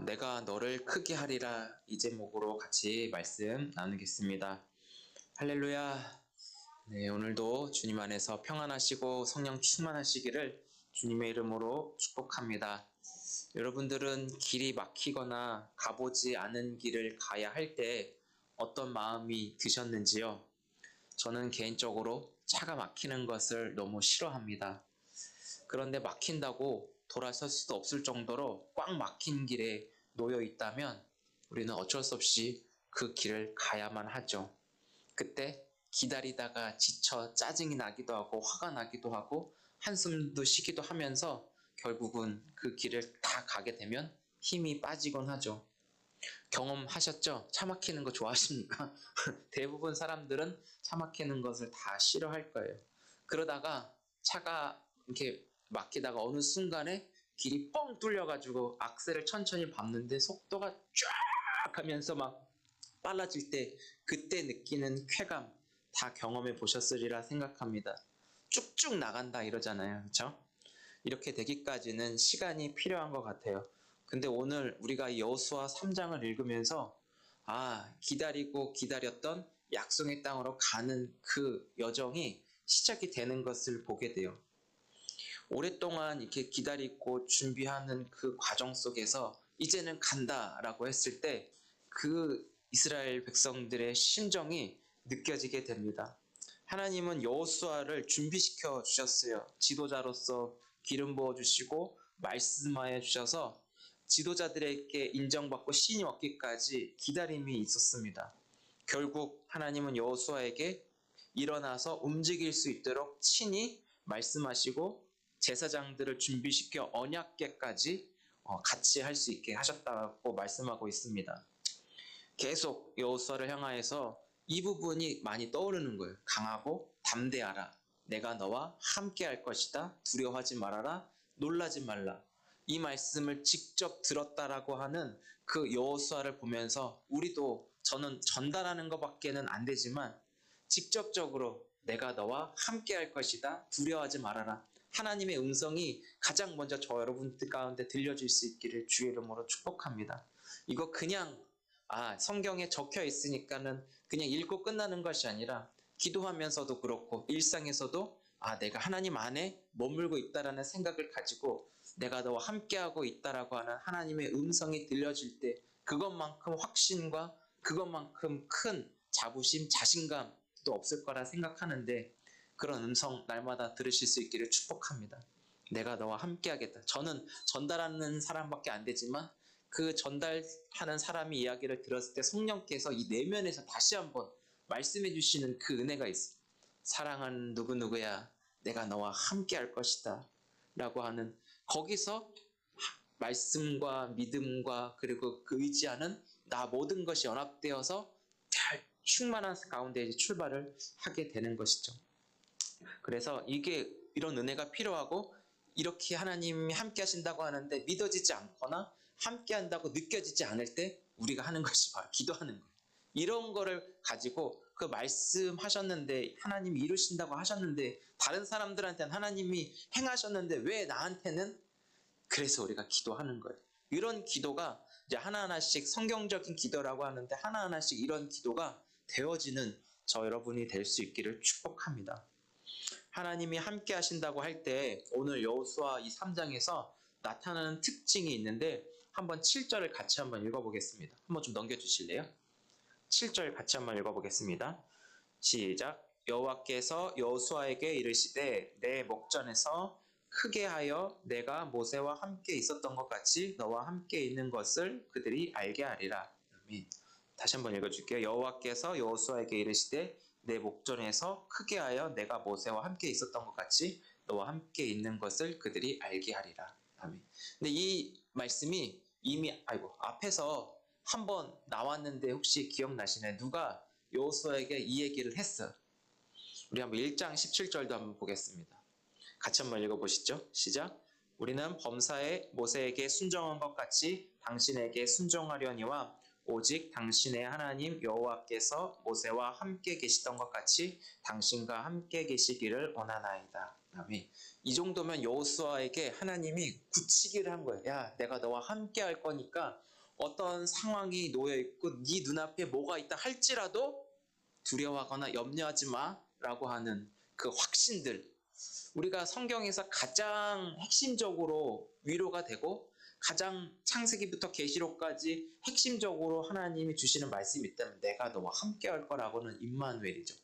내가 너를 크게 하리라 이 제목으로 같이 말씀 나누겠습니다. 할렐루야. 네, 오늘도 주님 안에서 평안하시고 성령 충만하시기를 주님의 이름으로 축복합니다. 여러분들은 길이 막히거나 가보지 않은 길을 가야 할 때 어떤 마음이 드셨는지요? 저는 개인적으로 차가 막히는 것을 너무 싫어합니다. 그런데 막힌다고 돌아설 수도 없을 정도로 꽉 막힌 길에 놓여 있다면 우리는 어쩔 수 없이 그 길을 가야만 하죠. 그때 기다리다가 지쳐 짜증이 나기도 하고 화가 나기도 하고 한숨도 쉬기도 하면서 결국은 그 길을 다 가게 되면 힘이 빠지곤 하죠. 경험하셨죠? 차 막히는 거 좋아하십니까? 대부분 사람들은 차 막히는 것을 다 싫어할 거예요. 그러다가 차가 이렇게 막히다가 어느 순간에 길이 뻥 뚫려가지고 악셀을 천천히 밟는데 속도가 쫙 하면서 막 빨라질 때 그때 느끼는 쾌감 다 경험해 보셨으리라 생각합니다. 쭉쭉 나간다 이러잖아요. 그렇죠? 이렇게 되기까지는 시간이 필요한 것 같아요. 근데 오늘 우리가 여호수아 3장을 읽으면서 기다리고 기다렸던 약속의 땅으로 가는 그 여정이 시작이 되는 것을 보게 돼요. 오랫동안 이렇게 기다리고 준비하는 그 과정 속에서 이제는 간다라고 했을 때 그 이스라엘 백성들의 심정이 느껴지게 됩니다. 하나님은 여호수아를 준비시켜 주셨어요. 지도자로서 기름 부어 주시고 말씀하여 주셔서 지도자들에게 인정받고 신이 얻기까지 기다림이 있었습니다. 결국 하나님은 여호수아에게 일어나서 움직일 수 있도록 친히 말씀하시고 제사장들을 준비시켜 언약궤까지 같이 할 수 있게 하셨다고 말씀하고 있습니다. 계속 여호수아를 향하여서 이 부분이 많이 떠오르는 거예요. 강하고 담대하라. 내가 너와 함께 할 것이다. 두려워하지 말아라. 놀라지 말라. 이 말씀을 직접 들었다라고 하는 그 여호수아를 보면서 우리도 저는 전달하는 것밖에는 안 되지만 직접적으로 내가 너와 함께 할 것이다. 두려워하지 말아라. 하나님의 음성이 가장 먼저 저 여러분들 가운데 들려줄 수 있기를 주의 이름으로 축복합니다. 이거 그냥 성경에 적혀 있으니까는 그냥 읽고 끝나는 것이 아니라 기도하면서도 그렇고 일상에서도 내가 하나님 안에 머물고 있다라는 생각을 가지고 내가 너와 함께하고 있다라고 하는 하나님의 음성이 들려질 때 그것만큼 확신과 그것만큼 큰 자부심, 자신감도 없을 거라 생각하는데 그런 음성 날마다 들으실 수 있기를 축복합니다. 내가 너와 함께하겠다. 저는 전달하는 사람밖에 안 되지만 그 전달하는 사람이 이야기를 들었을 때 성령께서 이 내면에서 다시 한번 말씀해 주시는 그 은혜가 있어요. 사랑하는 누구누구야, 내가 너와 함께 할 것이다 라고 하는 거기서 말씀과 믿음과 그리고 그 의지하는 나 모든 것이 연합되어서 잘 충만한 가운데 출발을 하게 되는 것이죠. 그래서 이런 은혜가 필요하고 이렇게 하나님이 함께 하신다고 하는데 믿어지지 않거나 함께 한다고 느껴지지 않을 때 우리가 하는 것이 바로 기도하는 거예요. 이런 거를 가지고 그 말씀하셨는데 하나님이 이루신다고 하셨는데 다른 사람들한테는 하나님이 행하셨는데 왜 나한테는? 그래서 우리가 기도하는 거예요. 이런 기도가 이제 하나하나씩 성경적인 기도라고 하는데 하나하나씩 이런 기도가 되어지는 저 여러분이 될 수 있기를 축복합니다. 하나님이 함께 하신다고 할 때 오늘 여호수아 이 3장에서 나타나는 특징이 있는데 한번 7절을 같이 한번 읽어보겠습니다. 한번 좀 넘겨주실래요? 7절 같이 한번 읽어보겠습니다. 시작. 여호와께서 여호수아에게 이르시되 내 목전에서 크게 하여 내가 모세와 함께 있었던 것 같이 너와 함께 있는 것을 그들이 알게 하리라. 아멘. 다시 한번 읽어줄게요. 여호와께서 여호수아에게 이르시되 내 목전에서 크게 하여 내가 모세와 함께 있었던 것 같이 너와 함께 있는 것을 그들이 알게 하리라. 아멘. 근데 이 말씀이 이미 앞에서 한번 나왔는데 혹시 기억나시나요? 누가 여호수아에게 이 얘기를 했어요. 우리 한번 1장 17절도 한번 보겠습니다. 같이 한번 읽어보시죠. 시작. 우리는 범사에 모세에게 순종한 것 같이 당신에게 순종하려니와 오직 당신의 하나님 여호와께서 모세와 함께 계시던 것 같이 당신과 함께 계시기를 원하나이다. 그다음에 이 정도면 여호수아에게 하나님이 굳히기를 한 거예요. 야, 내가 너와 함께 할 거니까 어떤 상황이 놓여 있고 네 눈앞에 뭐가 있다 할지라도 두려워하거나 염려하지 마라고 하는 그 확신들, 우리가 성경에서 가장 핵심적으로 위로가 되고 가장 창세기부터 계시록까지 핵심적으로 하나님이 주시는 말씀이 있다면 내가 너와 함께 할 거라고는 임마누엘이죠.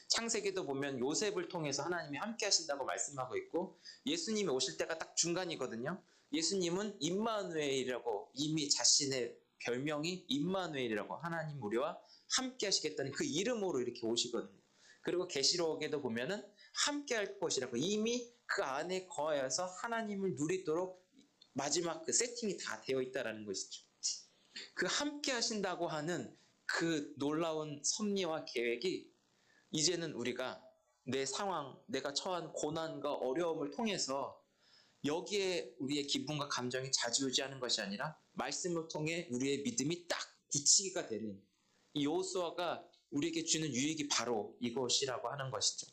창세기도 보면 요셉을 통해서 하나님이 함께 하신다고 말씀하고 있고 예수님이 오실 때가 딱 중간이거든요. 예수님은 임마누엘이라고 이미 자신의 별명이 임마누엘이라고 하나님 우리와 함께 하시겠다는 그 이름으로 이렇게 오시거든요. 그리고 계시록에도 보면은 함께 할 것이라고 이미 그 안에 거하여서 하나님을 누리도록 마지막 그 세팅이 다 되어 있다라는 것이죠. 그 함께 하신다고 하는 그 놀라운 섭리와 계획이 이제는 우리가 내 상황, 내가 처한 고난과 어려움을 통해서 여기에 우리의 기분과 감정이 좌지우지하는 것이 아니라 말씀을 통해 우리의 믿음이 딱 굳히기가 되는 이 여호수아가 우리에게 주는 유익이 바로 이것이라고 하는 것이죠.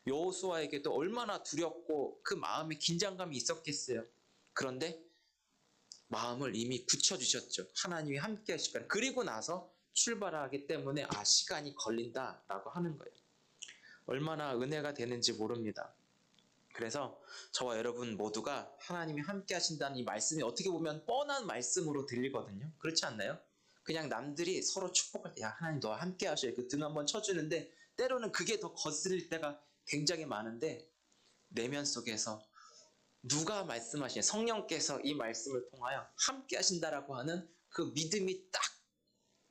여호수아에게도 얼마나 두렵고 그 마음에 긴장감이 있었겠어요. 그런데 마음을 이미 굳혀주셨죠. 하나님이 함께 하실 거예요. 그리고 나서 출발하기 때문에 시간이 걸린다라고 하는 거예요. 얼마나 은혜가 되는지 모릅니다. 그래서 저와 여러분 모두가 하나님이 함께 하신다는 이 말씀이 어떻게 보면 뻔한 말씀으로 들리거든요. 그렇지 않나요? 그냥 남들이 서로 축복할 때 야, 하나님 너와 함께 하셔요. 그 등 한번 쳐주는데 때로는 그게 더 거슬릴 때가 굉장히 많은데 내면 속에서 누가 말씀하시냐, 성령께서 이 말씀을 통하여 함께 하신다라고 하는 그 믿음이 딱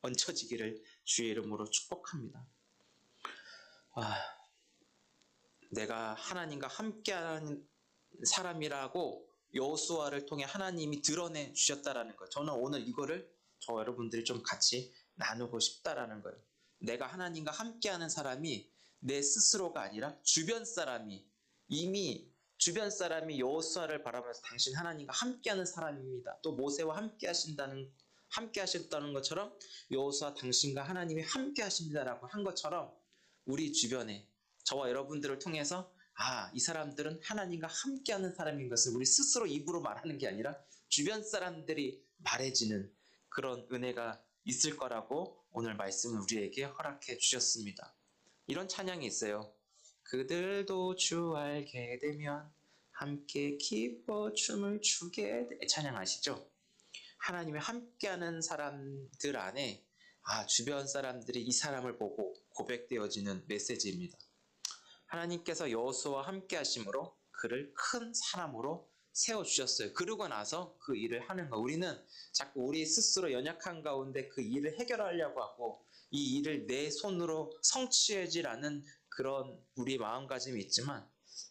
얹혀지기를 주의 이름으로 축복합니다. 내가 하나님과 함께하는 사람이라고 여호수아를 통해 하나님이 드러내 주셨다라는 거. 저는 오늘 이거를 저 여러분들이 좀 같이 나누고 싶다라는 거예요. 내가 하나님과 함께하는 사람이 내 스스로가 아니라 주변 사람이 이미 주변 사람이 여호수아를 바라보면서 당신 하나님과 함께하는 사람입니다. 또 모세와 함께 하셨다는 것처럼 여호수아 당신과 하나님이 함께 하십니다라고 한 것처럼 우리 주변에 저와 여러분들을 통해서 이 사람들은 하나님과 함께하는 사람인 것을 우리 스스로 입으로 말하는 게 아니라 주변 사람들이 말해지는 그런 은혜가 있을 거라고 오늘 말씀을 우리에게 허락해 주셨습니다. 이런 찬양이 있어요. 그들도 주 알게 되면 함께 기뻐 춤을 추게 돼. 찬양 아시죠? 하나님이 함께하는 사람들 안에 주변 사람들이 이 사람을 보고 고백되어지는 메시지입니다. 하나님께서 여호수아와 함께 하심으로 그를 큰 사람으로 세워주셨어요. 그러고 나서 그 일을 하는 거. 우리는 자꾸 우리 스스로 연약한 가운데 그 일을 해결하려고 하고 이 일을 내 손으로 성취하지라는 그런 우리 마음가짐이 있지만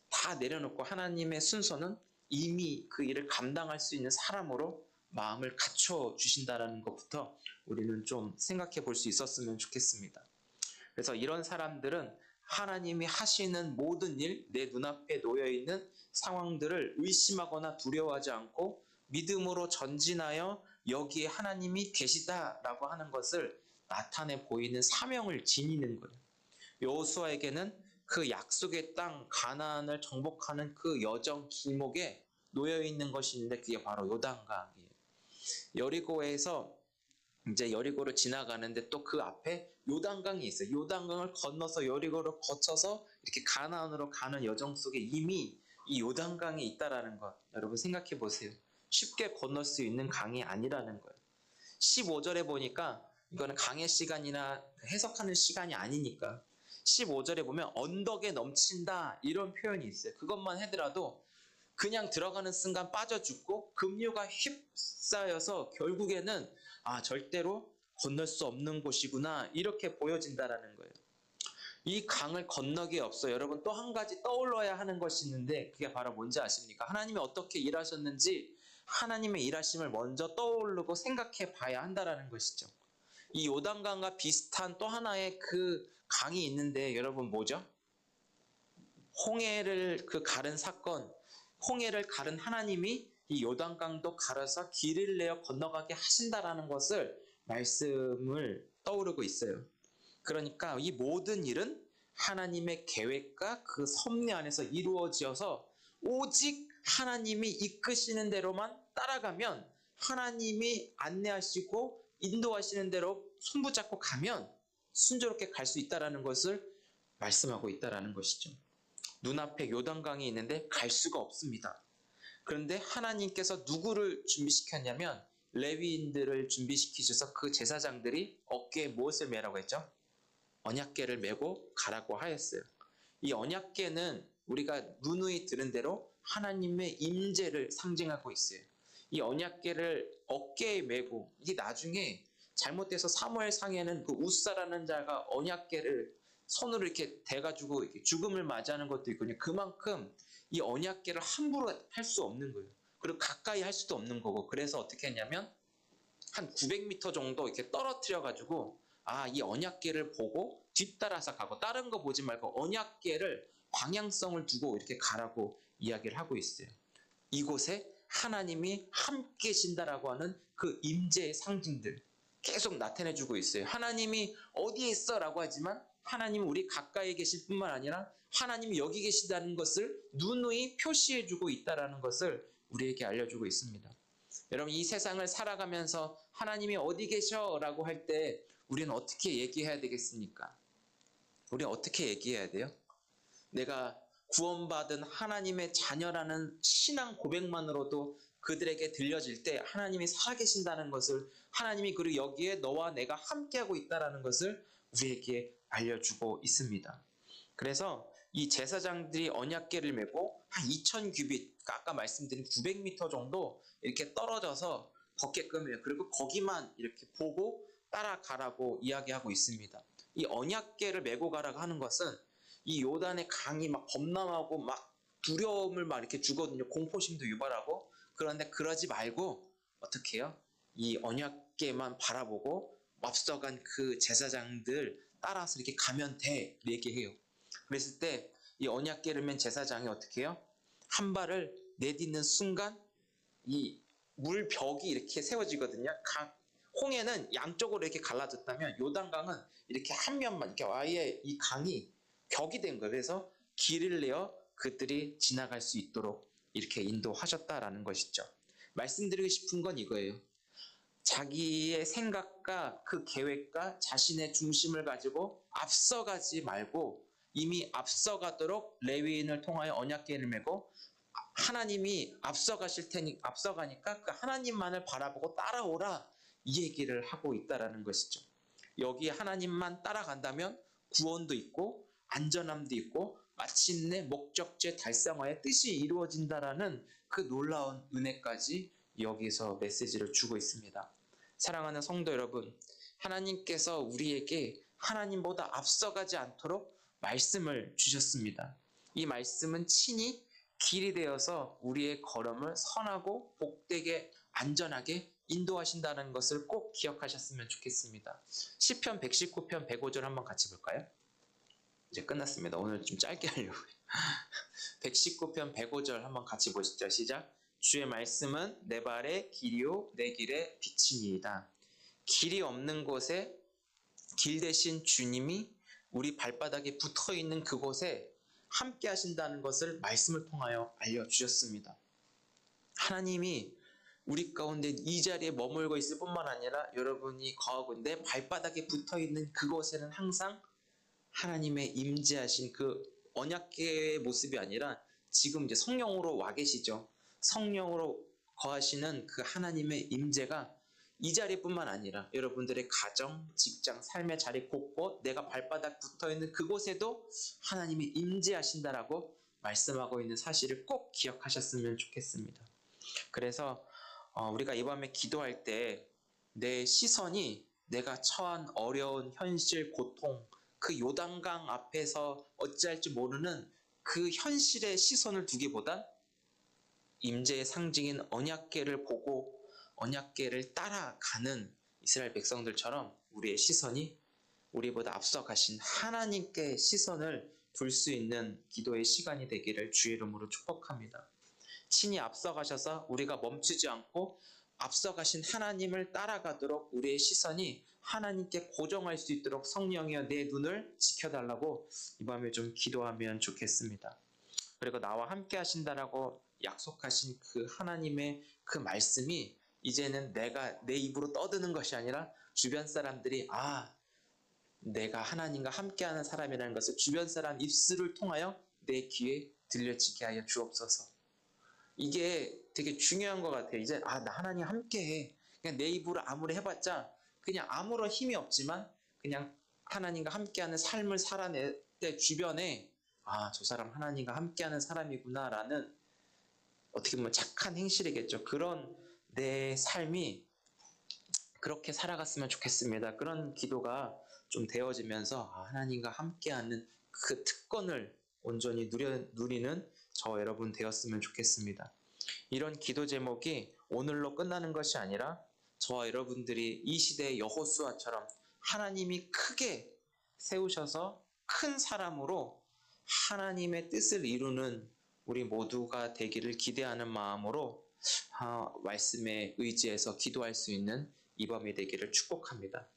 다 내려놓고 하나님의 순서는 이미 그 일을 감당할 수 있는 사람으로 마음을 갖춰주신다는 것부터 우리는 좀 생각해 볼 수 있었으면 좋겠습니다. 그래서 이런 사람들은 하나님이 하시는 모든 일, 내 눈앞에 놓여있는 상황들을 의심하거나 두려워하지 않고 믿음으로 전진하여 여기에 하나님이 계시다라고 하는 것을 나타내 보이는 사명을 지니는 거예요. 여호수아에게는 그 약속의 땅 가나안을 정복하는 그 여정 길목에 놓여있는 것이 있는데 그게 바로 요단강이에요. 여리고에서 이제 여리고를 지나가는데 또 그 앞에 요단강이 있어요. 요단강을 건너서 여리고를 거쳐서 이렇게 가나안으로 가는 여정 속에 이미 이 요단강이 있다라는 것 여러분 생각해 보세요. 쉽게 건널 수 있는 강이 아니라는 거예요. 15절에 보니까 이거는 강의 시간이나 해석하는 시간이 아니니까 15절에 보면 언덕에 넘친다 이런 표현이 있어요. 그것만 하더라도 그냥 들어가는 순간 빠져 죽고 급류가 휩싸여서 결국에는 절대로 건널 수 없는 곳이구나 이렇게 보여진다라는 거예요. 이 강을 건너기에 없어 여러분 또 한 가지 떠올려야 하는 것이 있는데 그게 바로 뭔지 아십니까? 하나님이 어떻게 일하셨는지 하나님의 일하심을 먼저 떠오르고 생각해 봐야 한다라는 것이죠. 이 요단강과 비슷한 또 하나의 그 강이 있는데 여러분 뭐죠? 홍해를 가른 사건, 홍해를 가른 하나님이 이 요단강도 가려서 길을 내어 건너가게 하신다라는 것을 말씀을 떠오르고 있어요. 그러니까 이 모든 일은 하나님의 계획과 그 섭리 안에서 이루어지어서 오직 하나님이 이끄시는 대로만 따라가면, 하나님이 안내하시고 인도하시는 대로 손붙잡고 가면 순조롭게 갈 수 있다는 것을 말씀하고 있다는 것이죠. 눈앞에 요단강이 있는데 갈 수가 없습니다. 그런데 하나님께서 누구를 준비시켰냐면 레위인들을 준비시키셔서 그 제사장들이 어깨에 무엇을 매라고 했죠? 언약궤를 메고 가라고 하였어요. 이 언약궤는 우리가 누누이 들은 대로 하나님의 임재를 상징하고 있어요. 이 언약궤를 어깨에 메고, 이게 나중에 잘못돼서 사무엘상에는 그 웃사라는 자가 언약궤를 손으로 이렇게 대가지고 이렇게 죽음을 맞이하는 것도 있거든요. 그만큼 이 언약궤를 함부로 할 수 없는 거예요. 그리고 가까이 할 수도 없는 거고, 그래서 어떻게 했냐면 한 900m 정도 이렇게 떨어뜨려가지고, 이 언약궤를 보고 뒤따라서 가고, 다른 거 보지 말고 언약궤를 방향성을 두고 이렇게 가라고 이야기를 하고 있어요. 이곳에 하나님이 함께 계신다라고 하는 그 임재의 상징들 계속 나타내주고 있어요. 하나님이 어디에 있어? 라고 하지만 하나님은 우리 가까이 계실 뿐만 아니라 하나님이 여기 계시다는 것을 누누이 표시해주고 있다는 것을 우리에게 알려주고 있습니다. 여러분, 이 세상을 살아가면서 하나님이 어디 계셔? 라고 할 때 우리는 어떻게 얘기해야 되겠습니까? 우리는 어떻게 얘기해야 돼요? 내가 구원받은 하나님의 자녀라는 신앙 고백만으로도 그들에게 들려질 때 하나님이 살아계신다는 것을, 하나님이 그리고 여기에 너와 내가 함께하고 있다는 것을 우리에게 알려주고 있습니다. 그래서 이 제사장들이 언약궤를 메고 한 2000규빗, 아까 말씀드린 900m 정도 이렇게 떨어져서 걷게끔 해요. 그리고 거기만 이렇게 보고 따라가라고 이야기하고 있습니다. 이 언약궤를 메고 가라고 하는 것은 이 요단의 강이 막 범람하고 막 두려움을 막 이렇게 주거든요. 공포심도 유발하고. 그런데 그러지 말고 어떻게 해요? 이 언약궤만 바라보고 앞서간 그 제사장들 따라서 이렇게 가면 돼. 얘기해요. 그랬을 때 이 언약궤를 맨 제사장이 어떻게 해요? 한 발을 내딛는 순간 이 물벽이 이렇게 세워지거든요. 홍해는 양쪽으로 이렇게 갈라졌다면 요단강은 이렇게 한 면만, 이렇게 아예 이 강이 벽이 된 거예요. 그래서 길을 내어 그들이 지나갈 수 있도록 이렇게 인도하셨다라는 것이죠. 말씀드리고 싶은 건 이거예요. 자기의 생각과 그 계획과 자신의 중심을 가지고 앞서가지 말고 이미 앞서가도록 레위인을 통하여 언약궤를 메고 하나님이 앞서가실 테니 앞서가니까 그 하나님만을 바라보고 따라오라, 이 얘기를 하고 있다라는 것이죠. 여기 하나님만 따라간다면 구원도 있고 안전함도 있고 마침내 목적지의 달성화의 뜻이 이루어진다라는 그 놀라운 은혜까지 여기서 메시지를 주고 있습니다. 사랑하는 성도 여러분, 하나님께서 우리에게 하나님보다 앞서가지 않도록 말씀을 주셨습니다. 이 말씀은 친히 길이 되어서 우리의 걸음을 선하고 복되게 안전하게 인도하신다는 것을 꼭 기억하셨으면 좋겠습니다. 시편 119편 105절 한번 같이 볼까요? 이제 끝났습니다. 오늘 좀 짧게 하려고요. 119편 105절 한번 같이 보시죠. 시작. 주의 말씀은 내 발의 길이요 내 길의 빛이니이다. 길이 없는 곳에 길 대신 주님이 우리 발바닥에 붙어있는 그곳에 함께 하신다는 것을 말씀을 통하여 알려주셨습니다. 하나님이 우리 가운데 이 자리에 머물고 있을 뿐만 아니라 여러분이 거하고 내 발바닥에 붙어있는 그곳에는 항상 하나님의 임재하신 그 언약궤의 모습이 아니라 지금 이제 성령으로 와 계시죠. 성령으로 거하시는 그 하나님의 임재가 이 자리뿐만 아니라 여러분들의 가정, 직장, 삶의 자리 곳곳 내가 발바닥 붙어있는 그곳에도 하나님이 임재하신다라고 말씀하고 있는 사실을 꼭 기억하셨으면 좋겠습니다. 그래서 우리가 이 밤에 기도할 때 내 시선이 내가 처한 어려운 현실, 고통, 그 요단강 앞에서 어찌할지 모르는 그 현실에 시선을 두기보단 임재의 상징인 언약궤를 보고 언약궤를 따라가는 이스라엘 백성들처럼 우리의 시선이 우리보다 앞서가신 하나님께 시선을 둘 수 있는 기도의 시간이 되기를 주의 이름으로 축복합니다. 친히 앞서가셔서 우리가 멈추지 않고 앞서가신 하나님을 따라가도록 우리의 시선이 하나님께 고정할 수 있도록 성령이여 내 눈을 지켜달라고 이 밤에 좀 기도하면 좋겠습니다. 그리고 나와 함께 하신다라고 약속하신 그 하나님의 그 말씀이 이제는 내가 내 입으로 떠드는 것이 아니라 주변 사람들이 내가 하나님과 함께하는 사람이라는 것을 주변 사람 입술을 통하여 내 귀에 들려지게 하여 주옵소서. 이게 되게 중요한 것 같아요. 이제 나 하나님 함께해. 그냥 내 입으로 아무리 해봤자 그냥 아무런 힘이 없지만 그냥 하나님과 함께하는 삶을 살아낼 때 주변에 저 사람 하나님과 함께하는 사람이구나라는 어떻게 보면 착한 행실이겠죠. 그런 내 삶이 그렇게 살아갔으면 좋겠습니다. 그런 기도가 좀 되어지면서 하나님과 함께하는 그 특권을 온전히 누리는 저 여러분 되었으면 좋겠습니다. 이런 기도 제목이 오늘로 끝나는 것이 아니라 저와 여러분들이 이 시대의 여호수아처럼 하나님이 크게 세우셔서 큰 사람으로 하나님의 뜻을 이루는 우리 모두가 되기를 기대하는 마음으로 말씀에 의지해서 기도할 수 있는 이 밤이 되기를 축복합니다.